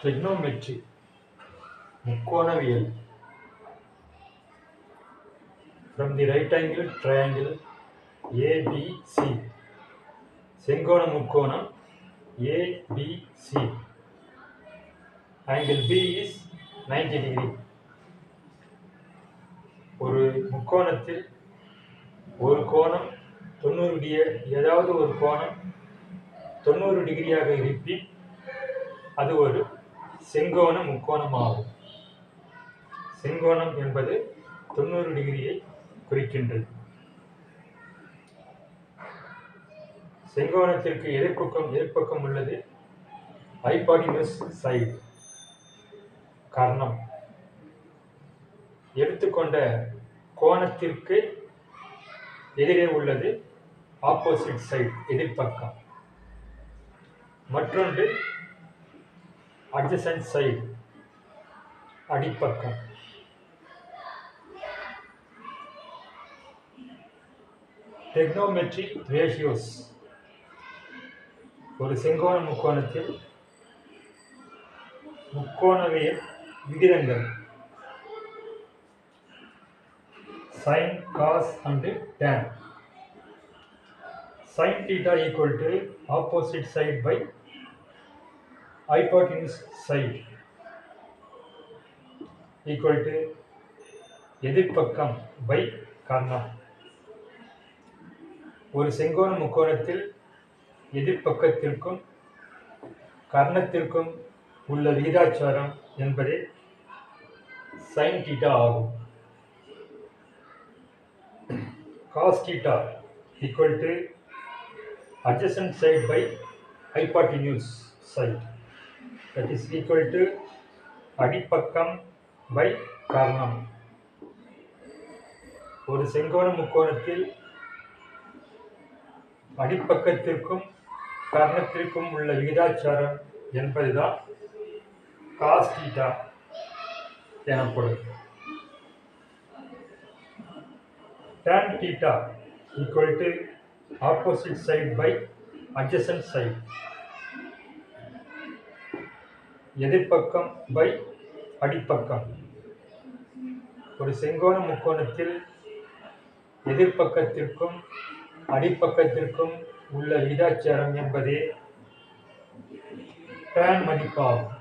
Trigonometry முக்கோணவியல். From the right angle triangle ABC, செங்கோண முக்கோணம் ABC, angle B is 90 degree. ஒரு முக்கோணத்தில் ஒரு கோணம் 90 டிகிரி, ஏதாவது ஒரு கோணம் 90 டிகிரியாக இருப்பின் அது ஒரு செங்கோண முக்கோணமாகும். செங்கோணம் என்பது 90 டிகிரியை குறிக்கின்றது. செங்கோணத்திற்கு எதிர்ப்பக்கம் உள்ளது ஹைபாட்டினியூஸ் சைடு, கர்ணம். எடுத்துக்கொண்ட கோணத்திற்கு எதிரே உள்ளது ஆப்போசிட் சைடு, எதிர்ப்பக்கம். மற்றொன்று அட்ஜசன்ட் சைடு, அடிப்பக்கம். trigonometric ratios. ஒரு செங்கோண முக்கோணத்தில் முக்கோணவியல் விகிதங்கள் sin, cos and tan. Sin theta equal to opposite side by hypotenuse side equal to எதிர்ப்பக்கம் by கர்ணம். ஒரு செங்கோண முக்கோணத்தில் எதிர்ப்பக்கத்திற்கும் கர்ணத்திற்கும் உள்ள விகிதாச்சாரம் என்பதே sin theta ஆகும். cos theta equal to adjacent side by hypotenuse side, that is equal to அடிப்பக்கம் by கர்ணம். ஒரு செங்கோண முக்கோணத்தில் அடிப்பக்கத்திற்கும் கர்ணத்திற்கும் உள்ள விகிதாச்சாரம் என்பதுதான் cos theta எனப்படும். tan theta equal to opposite side by adjacent side, எதிர்ப்பக்கம் by அடிப்பக்கம். ஒரு செங்கோண முக்கோணத்தில் எதிர்ப்பக்கத்திற்கும் அடிப்பக்கத்திற்கும் உள்ள விகிதாச்சாரம் என்பதே tan மதிப்பாகும்.